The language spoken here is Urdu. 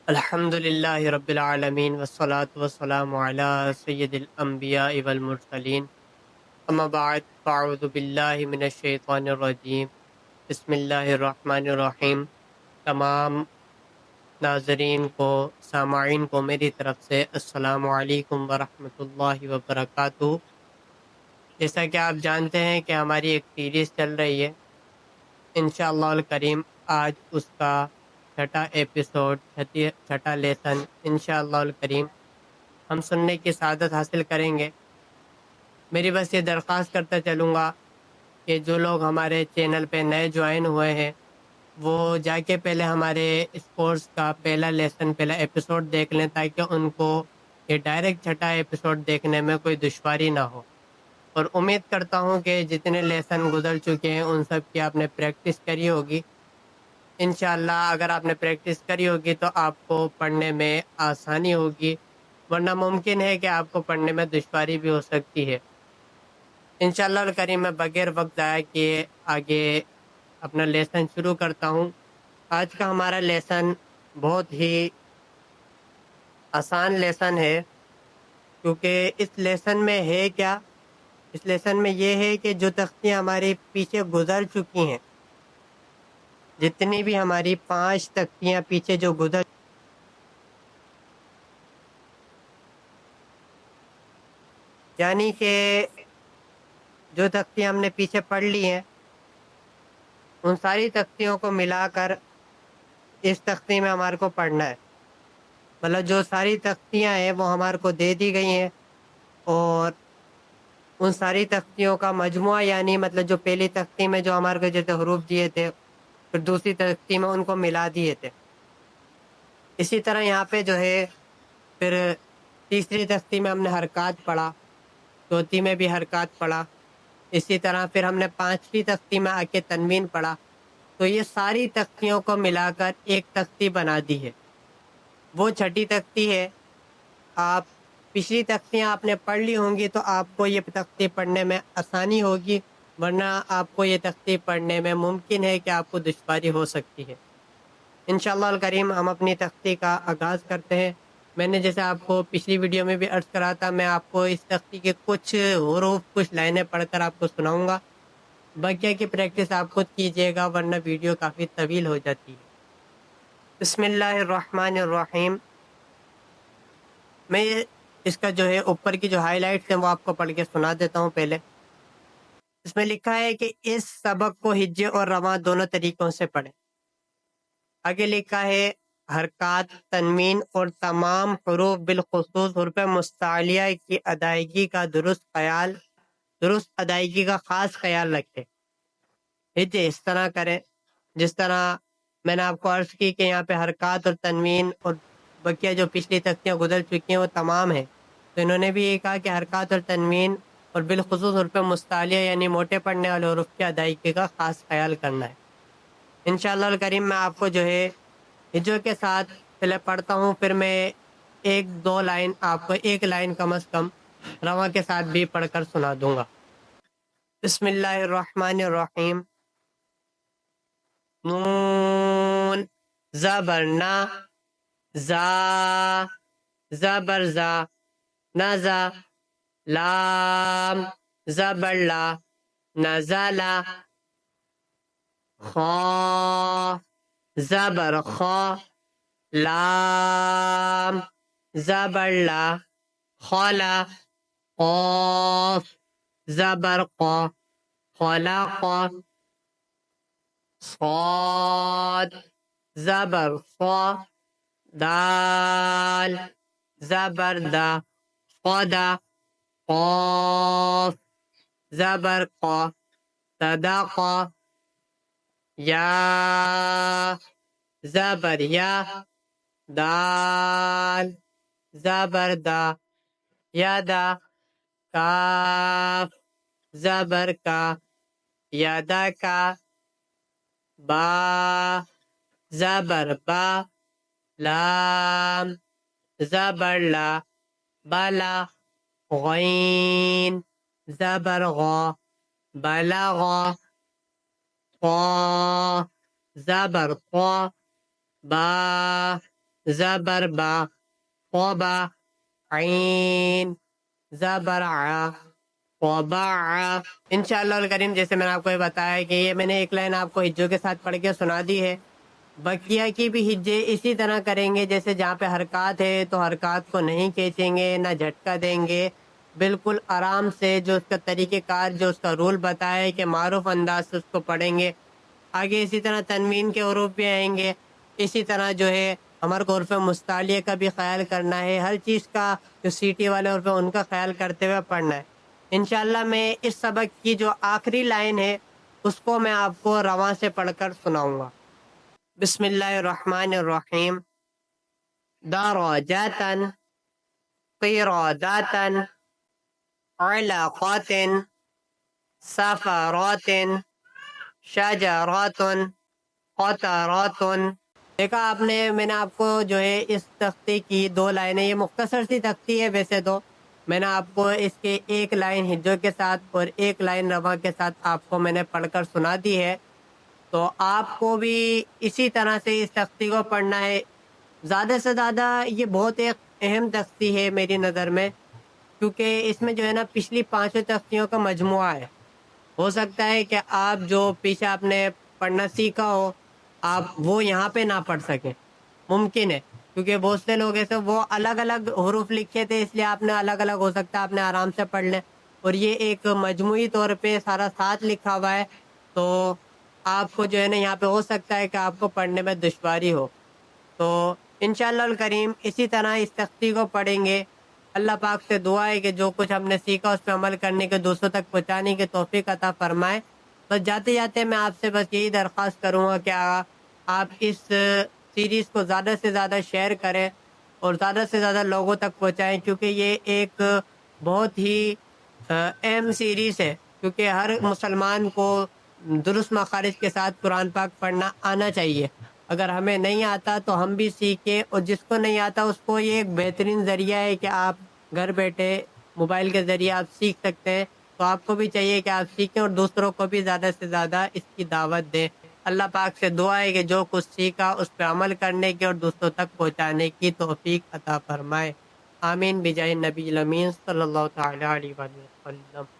الحمد للہ رب العالمین والصلاة والسلام علی سید الانبیاء والمرسلین اما بعد فاعوذ باللہ من الشیطان الرجیم بسم اللہ الرحمن الرحیم۔ تمام ناظرین کو، سامعین کو میری طرف سے السلام علیکم ورحمۃ اللہ وبرکاتہ۔ جیسا کہ آپ جانتے ہیں کہ ہماری ایک سیریز چل رہی ہے، انشاءاللہ الکریم آج اس کا چھٹا ایپیسوڈ، چھٹا لیسن انشاءاللہ الکریم ہم سننے کی سعادت حاصل کریں گے۔ میری بس یہ درخواست کرتا چلوں گا کہ جو لوگ ہمارے چینل پہ نئے جوائن ہوئے ہیں وہ جا کے پہلے ہمارے اس کورس کا پہلا لیسن، پہلا ایپیسوڈ دیکھ لیں، تاکہ ان کو یہ ڈائریکٹ چھٹا ایپیسوڈ دیکھنے میں کوئی دشواری نہ ہو۔ اور امید کرتا ہوں کہ جتنے لیسن گزر چکے ہیں ان سب کی آپ نے پریکٹس کری ہوگی۔ انشاءاللہ اگر آپ نے پریکٹس کری ہوگی تو آپ کو پڑھنے میں آسانی ہوگی، ورنہ ممکن ہے کہ آپ کو پڑھنے میں دشواری بھی ہو سکتی ہے۔ انشاءاللہ الکریم میں بغیر وقت ضائع کیے آگے اپنا لیسن شروع کرتا ہوں۔ آج کا ہمارا لیسن بہت ہی آسان لیسن ہے، کیونکہ اس لیسن میں ہے کیا؟ اس لیسن میں یہ ہے کہ جو تختیاں ہماری پیچھے گزر چکی ہیں، جتنی بھی ہماری 5 تختیاں پیچھے جو گزر، یعنی کہ جو تختیاں ہم نے پیچھے پڑھ لی ہیں ان ساری تختیوں کو ملا کر اس تختی میں ہمارے کو پڑھنا ہے۔ مطلب جو ساری تختیاں ہیں وہ ہمارے کو دے دی گئی ہیں، اور ان ساری تختیوں کا مجموعہ، یعنی مطلب جو پہلی تختی میں جو ہمارے کو جیسے حروف دیے تھے، پھر دوسری تختی میں ان کو ملا دیے تھے، اسی طرح یہاں پہ جو ہے پھر تیسری تختی میں ہم نے حرکات پڑھا، چوتھی میں بھی حرکات پڑھا، اسی طرح پھر ہم نے 5ویں تختی میں آ کے تنوین پڑھا۔ تو یہ ساری تختیوں کو ملا کر ایک تختی بنا دی ہے، وہ چھٹی تختی ہے۔ آپ پچھلی تختیاں آپ نے پڑھ لی ہوں گی تو آپ کو یہ تختی پڑھنے میں آسانی ہوگی، ورنہ آپ کو یہ تختی پڑھنے میں ممکن ہے کہ آپ کو دشواری ہو سکتی ہے۔ انشاءاللہ الکریم ہم اپنی تختی کا آغاز کرتے ہیں۔ میں نے جیسے آپ کو پچھلی ویڈیو میں بھی عرض کرا تھا، میں آپ کو اس تختی کے کچھ حروف، کچھ لائنیں پڑھ کر آپ کو سناؤں گا، بقیہ کی پریکٹس آپ خود کیجیے گا ورنہ ویڈیو کافی طویل ہو جاتی ہے۔ بسم اللہ الرحمن الرحیم۔ میں اس کا جو ہے اوپر کی جو ہائی لائٹس ہیں وہ آپ کو پڑھ کے سنا دیتا ہوں پہلے۔ اس میں لکھا ہے کہ اس سبق کو ہجے اور رواں دونوں طریقوں سے پڑھیں۔ آگے لکھا ہے حرکات، تنوین اور تمام حروف بالخصوص حروف مستعلیہ کی ادائیگی کا درست ادائیگی کا خاص خیال رکھیں۔ ہجے اس طرح کریں جس طرح میں نے آپ کو عرض کی کہ یہاں پہ حرکات اور تنوین اور بقیہ جو پچھلی تختیاں گزر چکی ہیں وہ تمام ہیں، تو انہوں نے بھی یہ کہا کہ حرکات اور تنوین اور بالخصوص حروف مستعلیہ یعنی موٹے پڑھنے والے حروف کی ادائیگی کا خاص خیال کرنا ہے۔ انشاءاللہ الکریم میں آپ کو جو ہے ہجوں کے ساتھ پہلے پڑھتا ہوں، پھر میں ایک دو لائن آپ کو، ایک لائن کم از کم رواں کے ساتھ بھی پڑھ کر سنا دوں گا۔ بسم اللہ الرحمن الرحیم۔ نون زبرنا، زا زبر زا، نزا، لام زبر لا، نزلا، خا زبر خا، لام زبر لا، خلا، قاف زبر قا، خلق، صاد زبر صا، دال زبر دا، قدا، قاف زبر قا، صدقا، یا زبر یا، دال زبر دا، یدا، کاف زبر کا، یدا کا، با زبر با، لام زبر لا، بلا، غین زبر غا، بلغا، طا زبر طا، با زبر با، قبا، عین، زبر ع، قبع۔ انشاءاللہ الکریم جیسے میں نے آپ کو یہ بتایا کہ یہ میں نے ایک لائن آپ کو ہجوں کے ساتھ پڑھ کے سنا دی ہے، بقیہ کی بھی ہجے اسی طرح کریں گے جیسے جہاں پہ حرکات ہے تو حرکات کو نہیں کھینچیں گے، نہ جھٹکا دیں گے، بالکل آرام سے جو اس کا طریقہ کار جو اس کا رول بتایا کہ معروف انداز سے اس کو پڑھیں گے۔ آگے اسی طرح تنوین کے حروف بھی آئیں گے، اسی طرح جو ہے ہمارے کو حروف مستعلیہ کا بھی خیال کرنا ہے، ہر چیز کا جو سیٹی والے حروف ہیں ان کا خیال کرتے ہوئے پڑھنا ہے۔ انشاءاللہ میں اس سبق کی جو آخری لائن ہے اس کو میں آپ کو رواں سے پڑھ کر سناؤں گا۔ بسم اللہ الرحمن الرحیم۔ درجات، قرادات، علاقات، سفرات، شجرات، قطرات۔ دیکھا آپ نے، میں نے آپ کو جو ہے اس تختی کی 2 لائنیں، یہ مختصر سی تختی ہے ویسے تو، میں نے آپ کو اس کے 1 لائن ہجوں کے ساتھ اور 1 لائن رواں کے ساتھ آپ کو میں نے پڑھ کر سنا دی ہے، تو آپ کو بھی اسی طرح سے اس تختی کو پڑھنا ہے۔ زیادہ سے زیادہ یہ بہت ایک اہم تختی ہے میری نظر میں، کیونکہ اس میں جو ہے نا پچھلی 5 تختیوں کا مجموعہ ہے۔ ہو سکتا ہے کہ آپ جو پیچھے آپ نے پڑھنا سیکھا ہو آپ وہ یہاں پہ نہ پڑھ سکیں، ممکن ہے، کیونکہ بہت سے لوگ ایسے وہ الگ الگ حروف لکھے تھے اس لیے آپ نے الگ الگ، ہو سکتا ہے آپ نے آرام سے پڑھ لیں، اور یہ ایک مجموعی طور پہ سارا ساتھ لکھا ہوا ہے، تو آپ کو جو ہے نا یہاں پہ ہو سکتا ہے کہ آپ کو پڑھنے میں دشواری ہو۔ تو انشاءاللہ الکریم اسی طرح اس تختی کو پڑھیں گے۔ اللہ پاک سے دعا ہے کہ جو کچھ ہم نے سیکھا اس پہ عمل کرنے کے، دوسروں تک پہنچانے کی توفیق عطا فرمائے۔ بس جاتے جاتے میں آپ سے بس یہی درخواست کروں گا کہ آپ اس سیریز کو زیادہ سے زیادہ شیئر کریں اور زیادہ سے زیادہ لوگوں تک پہنچائیں، کیونکہ یہ ایک بہت ہی اہم سیریز ہے، کیونکہ ہر مسلمان کو درست مخارج کے ساتھ قرآن پاک پڑھنا آنا چاہیے۔ اگر ہمیں نہیں آتا تو ہم بھی سیکھیں، اور جس کو نہیں آتا اس کو یہ ایک بہترین ذریعہ ہے کہ آپ گھر بیٹھے موبائل کے ذریعے آپ سیکھ سکتے ہیں، تو آپ کو بھی چاہیے کہ آپ سیکھیں اور دوسروں کو بھی زیادہ سے زیادہ اس کی دعوت دیں۔ اللہ پاک سے دعا ہے کہ جو کچھ سیکھا اس پہ عمل کرنے کی اور دوسروں تک پہنچانے کی توفیق عطا فرمائے۔ آمین بجاہ نبی الامین صلی اللہ تعالی علیہ وسلم۔